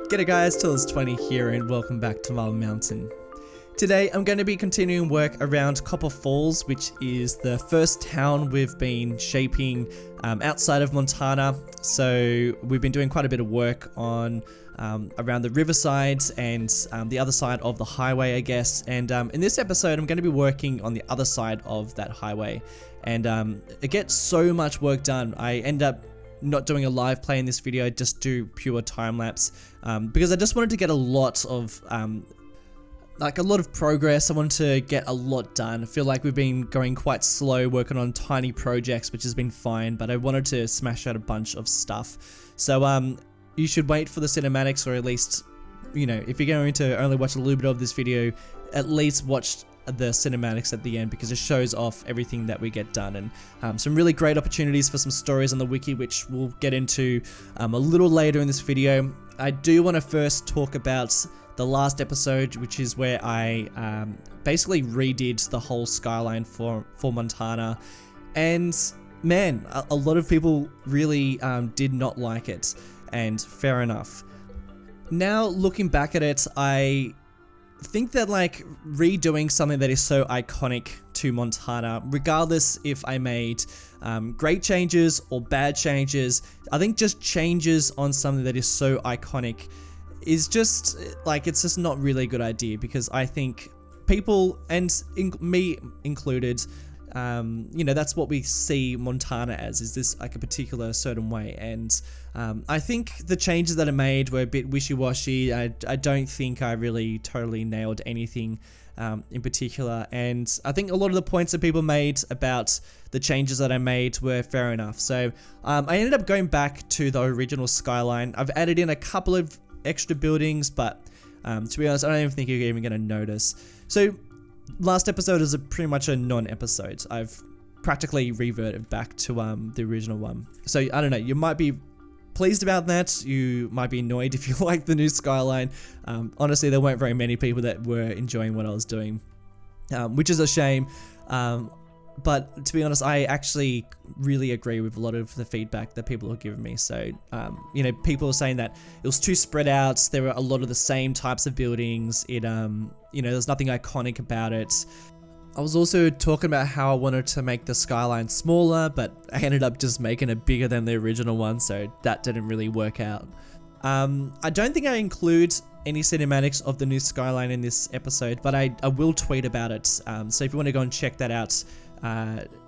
G'day guys, Tillis20 here and welcome back to Marble Mountain. Today I'm going to be continuing work around Copper Falls, which is the first town we've been shaping outside of Montana. So we've been doing quite a bit of work on around the riverside and the other side of the highway, I guess. And in this episode I'm going to be working on the other side of that highway. And it gets so much work done. I end up not doing a live play in this video, just do pure time lapse because I just wanted to get a lot of progress. I wanted to get a lot done. I feel like we've been going quite slow working on tiny projects, which has been fine, but I wanted to smash out a bunch of stuff. So you should wait for the cinematics, or at least, you know, if you're going to only watch a little bit of this video, at least watch the cinematics at the end, because it shows off everything that we get done, and some really great opportunities for some stories on the wiki, which we'll get into a little later in this video. I do want to first talk about the last episode, which is where I basically redid the whole skyline for Montana, and man, a lot of people really did not like it, and fair enough. Now looking back at it, I think that like redoing something that is so iconic to Montana, regardless if I made great changes or bad changes, I think just changes on something that is so iconic is just like, it's just not really a good idea, because I think people, and me included, you know, that's what we see Montana as, is this like a particular certain way. And I think the changes that I made were a bit wishy-washy. I don't think I really totally nailed anything in particular, and I think a lot of the points that people made about the changes that I made were fair enough. So I ended up going back to the original skyline. I've added in a couple of extra buildings, but to be honest, I don't even think you're even going to notice. So last episode is pretty much a non-episode. I've practically reverted back to the original one. So I don't know, you might be pleased about that, you might be annoyed if you like the new skyline. Honestly, there weren't very many people that were enjoying what I was doing, which is a shame. But to be honest, I actually really agree with a lot of the feedback that people have given me. So, you know, people are saying that it was too spread out. There were a lot of the same types of buildings. It, you know, there's nothing iconic about it. I was also talking about how I wanted to make the skyline smaller, but I ended up just making it bigger than the original one, so that didn't really work out. I don't think I include any cinematics of the new skyline in this episode, but I will tweet about it. So if you want to go and check that out,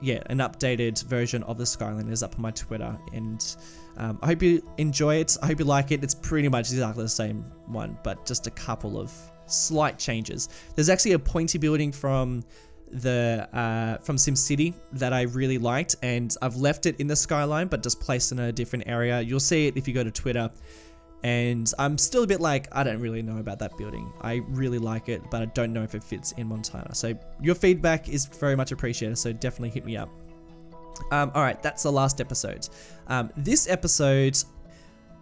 yeah, an updated version of the skyline is up on my Twitter, and I hope you enjoy it. I hope you like it. It's pretty much exactly the same one, but just a couple of slight changes. There's actually a pointy building from SimCity that I really liked, and I've left it in the skyline but just placed in a different area. You'll see it if you go to Twitter, and I'm still a bit like, I don't really know about that building. I really like it, but I don't know if it fits in Montana. So your feedback is very much appreciated, so definitely hit me up. Alright, that's the last episode. This episode,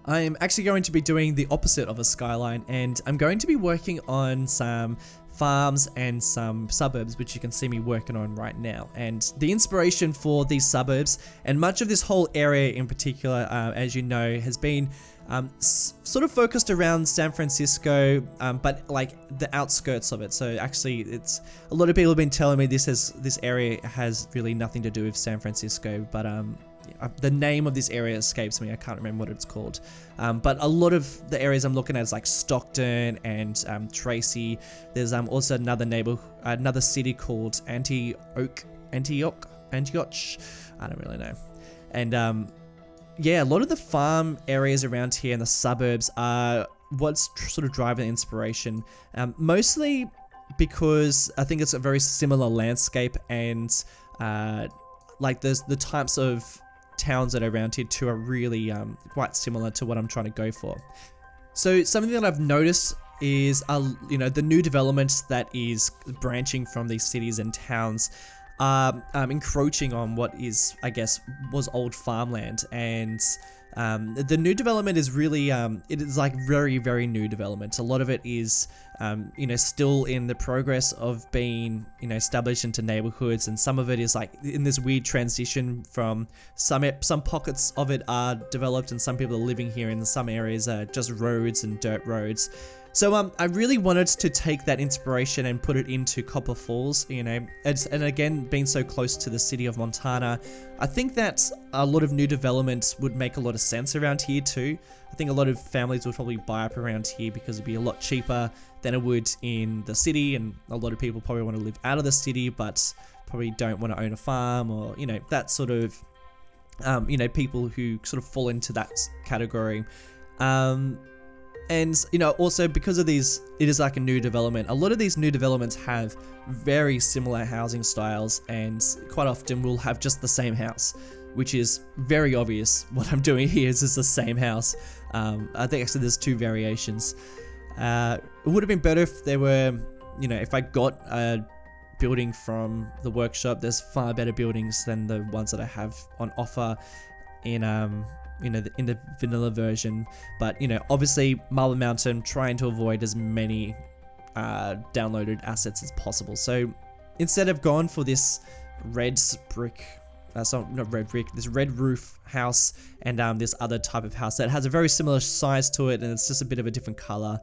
I'm actually going to be doing the opposite of a skyline, and I'm going to be working on some farms and some suburbs, which you can see me working on right now. And the inspiration for these suburbs, and much of this whole area in particular, as you know, has been sort of focused around San Francisco, but like the outskirts of it. So actually, it's a lot of people have been telling me this area has really nothing to do with San Francisco, but the name of this area escapes me. I can't remember what it's called. But a lot of the areas I'm looking at is like Stockton and Tracy. There's also another city called Antioch. I don't really know. And yeah, a lot of the farm areas around here in the suburbs are what's sort of driving the inspiration. Mostly because I think it's a very similar landscape, and like there's the types of towns that are around here too are really quite similar to what I'm trying to go for. So something that I've noticed is, you know, the new developments that is branching from these cities and towns are encroaching on what is, I guess, was old farmland. And the new development is really, it is like very, very new development. A lot of it is, you know, still in the progress of being, you know, established into neighborhoods, and some of it is like in this weird transition from some pockets of it are developed and some people are living here, and some areas are just roads and dirt roads. So I really wanted to take that inspiration and put it into Copper Falls, you know, and again, being so close to the city of Montana, I think that a lot of new developments would make a lot of sense around here too. I think a lot of families would probably buy up around here because it'd be a lot cheaper than it would in the city, and a lot of people probably want to live out of the city but probably don't want to own a farm, or, you know, that sort of, you know, people who sort of fall into that category. And, you know, also because of these, it is like a new development. A lot of these new developments have very similar housing styles, and quite often will have just the same house, which is very obvious. What I'm doing here is just the same house. I think actually there's two variations. It would have been better if there were, you know, if I got a building from the workshop. There's far better buildings than the ones that I have on offer in, you know, in the vanilla version. But, you know, obviously Marble Mountain, trying to avoid as many downloaded assets as possible. So instead of going for this red brick, not red brick, this red roof house, and this other type of house that has a very similar size to it, and it's just a bit of a different color,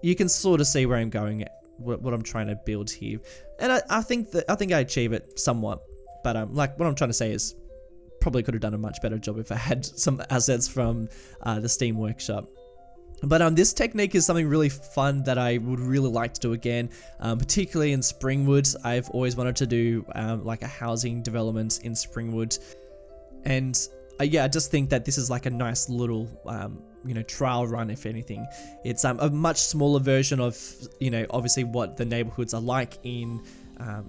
you can sort of see where I'm going at, what I'm trying to build here. And I think I achieve it somewhat, but like what I'm trying to say is, probably could have done a much better job if I had some assets from the Steam Workshop. But this technique is something really fun that I would really like to do again, particularly in Springwood. I've always wanted to do like a housing development in Springwood, and yeah, I just think that this is like a nice little you know, trial run. If anything, it's a much smaller version of, you know, obviously what the neighborhoods are like in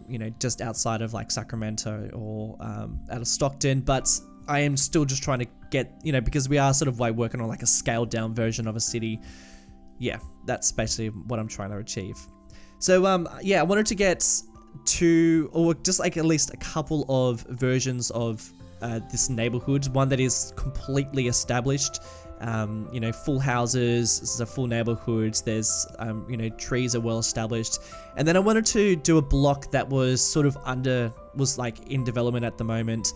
you know, just outside of like Sacramento or out of Stockton, but I am still just trying to get, you know, because we are sort of like working on like a scaled down version of a city. Yeah, that's basically what I'm trying to achieve. So yeah, I wanted to get two, or just like at least a couple of versions of this neighborhood, one that is completely established, you know, full houses, this is a full neighborhood, there's, you know, trees are well established. And then I wanted to do a block that was sort of was like in development at the moment.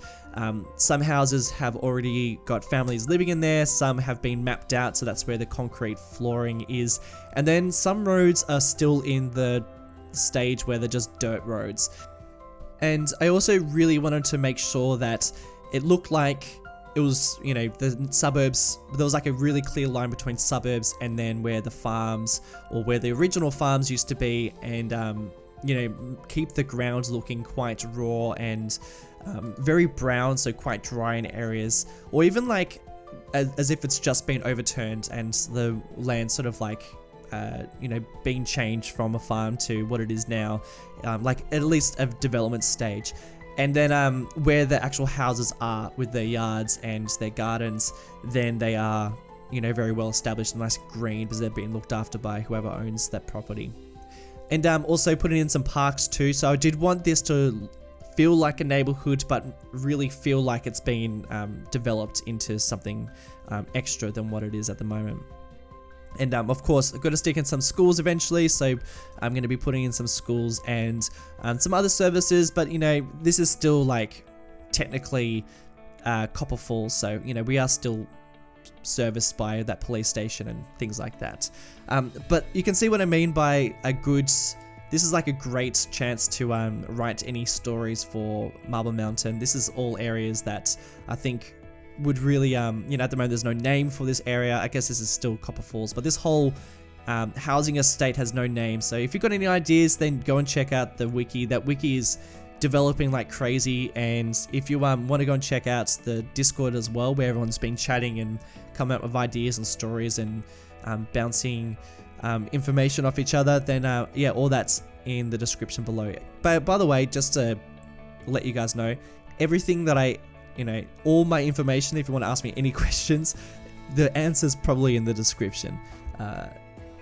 Some houses have already got families living in there, some have been mapped out, so that's where the concrete flooring is. And then some roads are still in the stage where they're just dirt roads. And I also really wanted to make sure that it looked like it was, you know, the suburbs, there was like a really clear line between suburbs and then where the farms, or where the original farms used to be, and, you know, keep the ground looking quite raw and very brown, so quite dry in areas, or even like as if it's just been overturned and the land sort of like, you know, being changed from a farm to what it is now, like at least a development stage. And then where the actual houses are with their yards and their gardens, then they are, you know, very well established and nice green because they're being looked after by whoever owns that property. And also putting in some parks too. So I did want this to feel like a neighborhood, but really feel like it's been developed into something extra than what it is at the moment. And of course, I've got to stick in some schools eventually, so I'm going to be putting in some schools and some other services, but, you know, this is still like technically Copper Falls, so, you know, we are still serviced by that police station and things like that. But you can see what I mean by this is like a great chance to write any stories for Marble Mountain. This is all areas that I think would really, you know, at the moment there's no name for this area. I guess this is still Copper Falls, but this whole housing estate has no name. So if you've got any ideas, then go and check out the wiki. That wiki is developing like crazy, and if you want to go and check out the Discord as well, where everyone's been chatting and coming up with ideas and stories and bouncing information off each other, then yeah, all that's in the description below. But by the way, just to let you guys know, everything that you know, all my information, if you want to ask me any questions, the answer's probably in the description.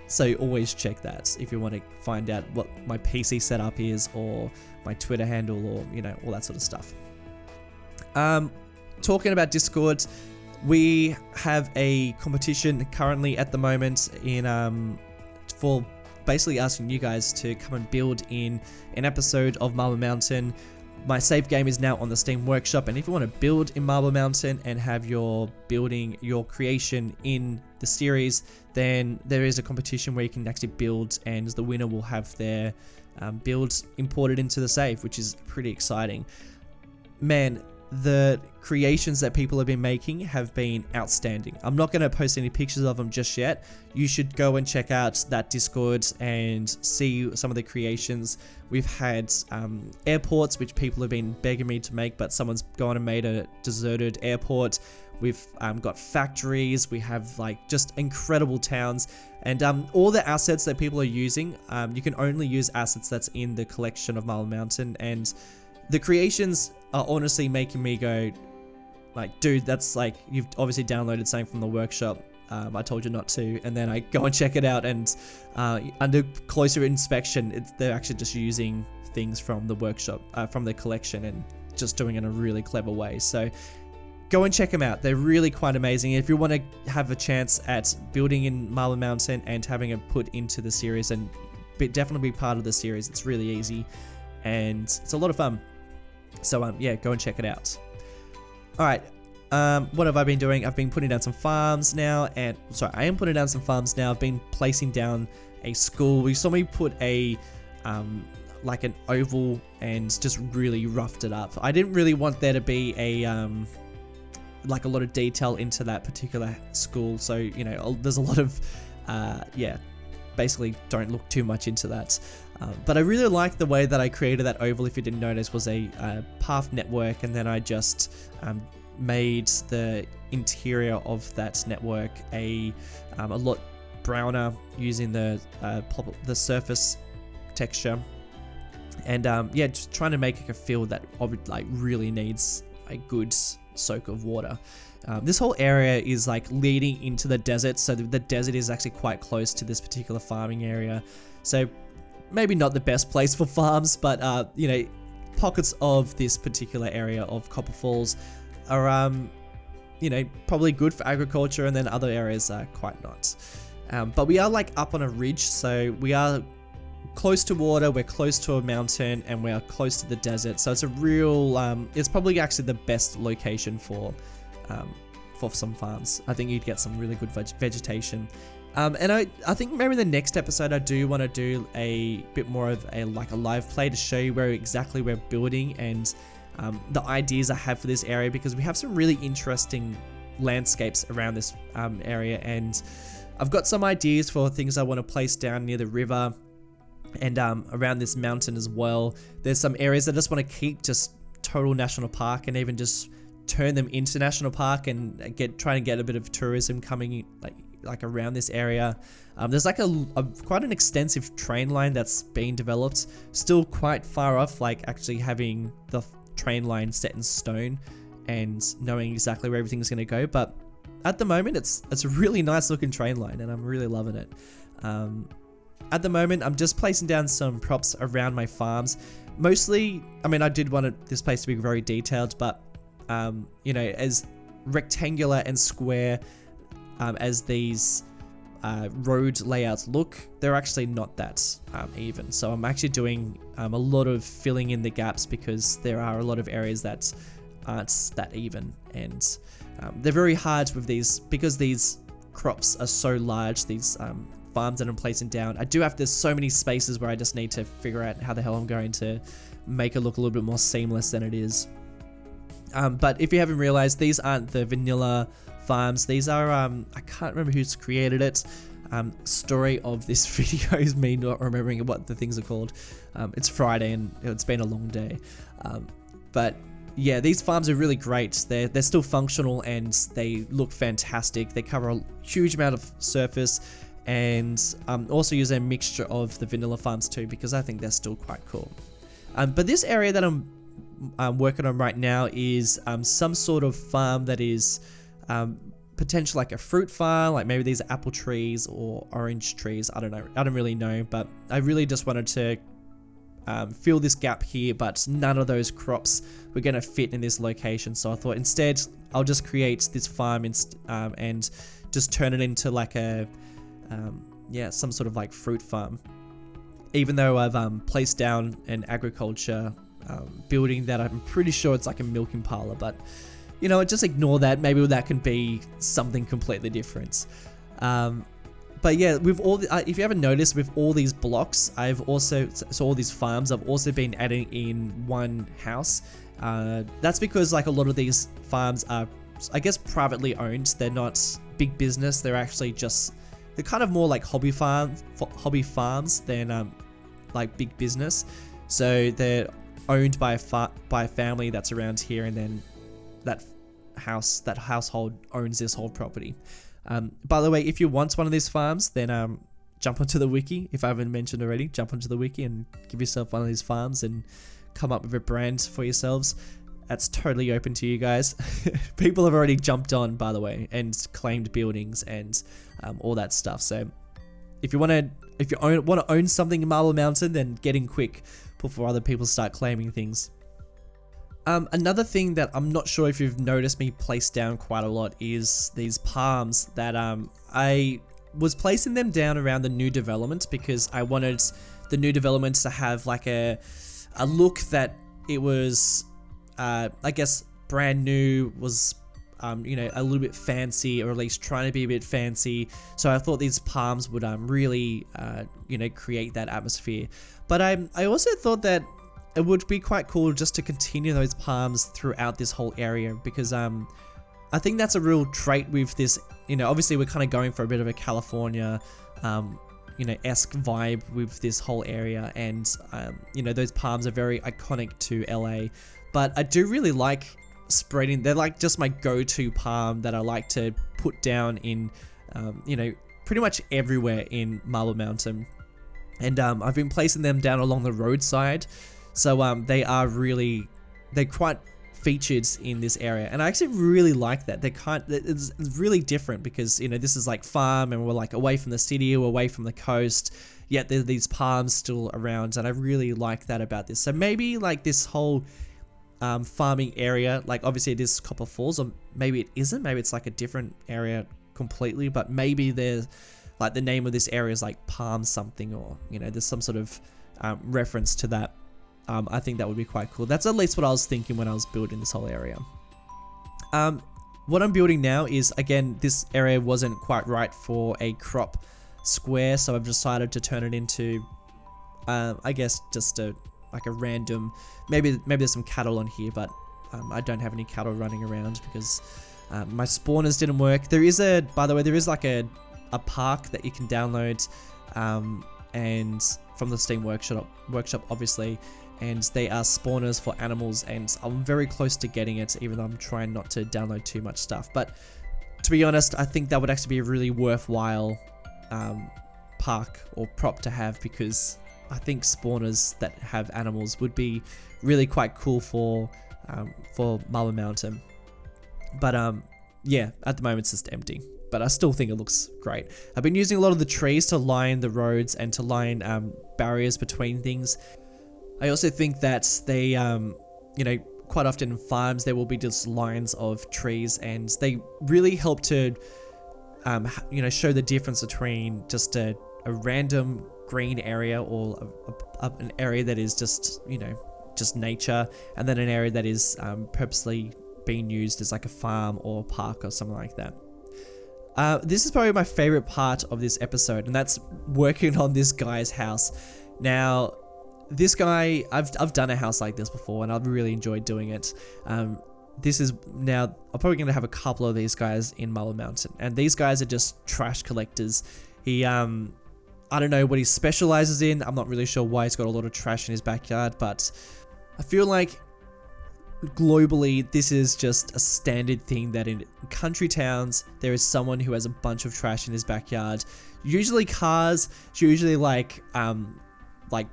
So always check that if you want to find out what my PC setup is, or my Twitter handle, or all that sort of stuff. Talking about Discord, we have a competition currently at the moment for basically asking you guys to come and build in an episode of Marble Mountain. My save game is now on the Steam Workshop, and if you want to build in Marble Mountain and have your creation in the series, then there is a competition where you can actually build, and the winner will have their build imported into the save, which is pretty exciting. Man, the creations that people have been making have been outstanding. I'm not going to post any pictures of them just yet. You should go and check out that Discord and see some of the creations. We've had airports, which people have been begging me to make, but someone's gone and made a deserted airport. We've got factories. We have like just incredible towns, and all the assets that people are using, you can only use assets that's in the collection of Marble Mountain, and the creations are honestly making me go like, dude, that's like, you've obviously downloaded something from the workshop. I told you not to, and then I go and check it out, and under closer inspection, they're actually just using things from the workshop, from the collection, and just doing it in a really clever way. So go and check them out. They're really quite amazing. If you want to have a chance at building in Marble Mountain and having it put into the series, and definitely be part of the series, it's really easy and it's a lot of fun. So yeah, go and check it out. Alright, what have I been doing? I've been putting down some farms now, and I am putting down some farms now. I've been placing down a school. You saw me put a like an oval and just really roughed it up. I didn't really want there to be a like a lot of detail into that particular school, so there's a lot of yeah, basically don't look too much into that. But I really like the way that I created that oval. If you didn't notice, was a path network, and then I just made the interior of that network a lot browner using the surface texture, and yeah, just trying to make a field that like really needs a good soak of water. This whole area is like leading into the desert, so the desert is actually quite close to this particular farming area. So maybe not the best place for farms, but pockets of this particular area of Copper Falls are probably good for agriculture, and then other areas are quite not. But we are like up on a ridge, so we are close to water, we're close to a mountain, and we are close to the desert. So it's a real it's probably actually the best location for some farms. I think you'd get some really good vegetation. And I think maybe in the next episode I do want to do a bit more of a live play to show you where exactly we're building, and the ideas I have for this area, because we have some really interesting landscapes around this area, and I've got some ideas for things I want to place down near the river and around this mountain as well. There's some areas that I just want to keep just total national park, and even just turn them into national park, and try and get a bit of tourism coming like around this area. There's like quite an extensive train line that's being developed, still quite far off like actually having the train line set in stone and knowing exactly where everything's going to go, but at the moment it's a really nice looking train line, and I'm really loving it. At the moment I'm just placing down some props around my farms, mostly. I mean, I did want this place to be very detailed, but as rectangular and square as these road layouts look, they're actually not that even. So I'm actually doing a lot of filling in the gaps, because there are a lot of areas that aren't that even, and they're very hard with these, because these crops are so large, these farms that I'm placing down. There's so many spaces where I just need to figure out how the hell I'm going to make it look a little bit more seamless than it is. But if you haven't realized, these aren't the vanilla farms. These are I can't remember who's created it. Story of this video is me not remembering what the things are called. It's Friday and it's been a long day, but yeah, these farms are really great. They're still functional and they look fantastic. They cover a huge amount of surface, and also use a mixture of the vanilla farms too, because I think they're still quite cool. But this area that I'm working on right now is some sort of farm that is potential like a fruit farm, like maybe these are apple trees or orange trees. I don't know. I don't really know, but I really just wanted to fill this gap here, but none of those crops were going to fit in this location. So I thought instead I'll just create this farm and just turn it into like a, yeah, some sort of like fruit farm. Even though I've placed down an agriculture building that I'm pretty sure it's like a milking parlor, but you know, just ignore that. Maybe that can be something completely different. But yeah, with all the, if you haven't noticed, with all these blocks, I've also, so all these farms, I've also been adding in one house. That's because like a lot of these farms are, I guess, privately owned. They're not big business. They're actually just, they're kind of more like hobby farms than like big business. So they're owned by a family that's around here, and then that household owns this whole property. By the way, if you want one of these farms, then jump onto the wiki. If I haven't mentioned already, jump onto the wiki and give yourself one of these farms and come up with a brand for yourselves. That's totally open to you guys. People have already jumped on, by the way, and claimed buildings and all that stuff. So if you want to own something in Marble Mountain, then get in quick before other people start claiming things. Another thing that I'm not sure if you've noticed me place down quite a lot is these palms that I was placing them down around the new development because I wanted the new development to have like a look that it was, I guess, brand new, was you know, a little bit fancy, or at least trying to be a bit fancy. So I thought these palms would really you know, create that atmosphere. But I also thought that it would be quite cool just to continue those palms throughout this whole area, because I think that's a real trait with this. You know, obviously we're kind of going for a bit of a California you know, esque vibe with this whole area, and you know, those palms are very iconic to LA. But I do really like spreading, they're like just my go-to palm that I like to put down in you know, pretty much everywhere in Marble Mountain. And I've been placing them down along the roadside. So they're quite featured in this area, and I actually really like that. It's really different because, you know, this is like farm and we're like away from the city, we're away from the coast, yet there are these palms still around, and I really like that about this. So maybe like this whole farming area, like obviously it is Copper Falls, or maybe it isn't, maybe it's like a different area completely, but maybe there's like the name of this area is like Palm something, or you know, there's some sort of reference to that. I think that would be quite cool. That's at least what I was thinking when I was building this whole area. What I'm building now is, again, this area wasn't quite right for a crop square, so I've decided to turn it into, I guess, just like a random, maybe there's some cattle on here, but I don't have any cattle running around because my spawners didn't work. By the way, there is like a park that you can download, and from the Steam Workshop obviously, and they are spawners for animals, and I'm very close to getting it, even though I'm trying not to download too much stuff. But to be honest, I think that would actually be a really worthwhile park or prop to have, because I think spawners that have animals would be really quite cool for Marble Mountain. But yeah, at the moment it's just empty, but I still think it looks great. I've been using a lot of the trees to line the roads and to line barriers between things. I also think that they, you know, quite often in farms there will be just lines of trees, and they really help to, you know, show the difference between just a random green area, or an area that is just, you know, just nature, and then an area that is purposely being used as like a farm or a park or something like that. This is probably my favorite part of this episode, and that's working on this guy's house. Now, this guy, I've done a house like this before, and I've really enjoyed doing it. This is now, I'm probably going to have a couple of these guys in Marble Mountain, and these guys are just trash collectors. He, I don't know what he specializes in. I'm not really sure why he's got a lot of trash in his backyard, but I feel like globally this is just a standard thing that in country towns there is someone who has a bunch of trash in his backyard. Usually cars, it's usually like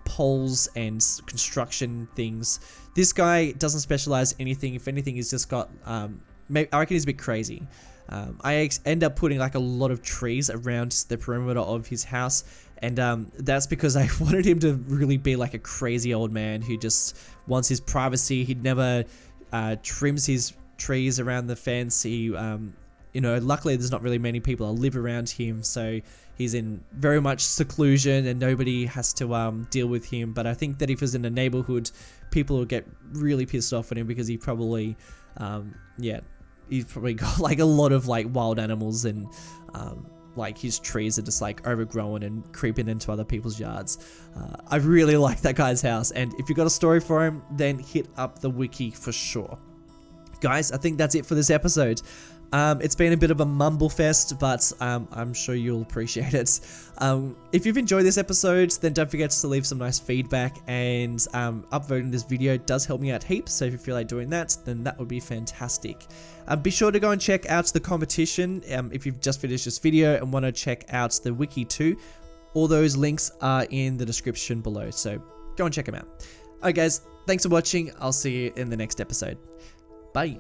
poles and construction things. This guy doesn't specialize anything. If anything, he's just got, I reckon he's a bit crazy. I end up putting like a lot of trees around the perimeter of his house, and that's because I wanted him to really be like a crazy old man who just wants his privacy. He never trims his trees around the fence. He, you know, luckily there's not really many people that live around him, so he's in very much seclusion and nobody has to deal with him. But I think that if he was in a neighborhood, people would get really pissed off at him because he probably, yeah, he's probably got like a lot of like wild animals, and like his trees are just like overgrown and creeping into other people's yards. I really like that guy's house, and if you've got a story for him, then hit up the wiki for sure. Guys, I think that's it for this episode. It's been a bit of a mumble fest, but I'm sure you'll appreciate it. If you've enjoyed this episode, then don't forget to leave some nice feedback, and upvoting this video does help me out heaps, so if you feel like doing that, then that would be fantastic. Be sure to go and check out the competition if you've just finished this video and want to check out the wiki too. All those links are in the description below, so go and check them out. Alright guys, thanks for watching. I'll see you in the next episode. Bye.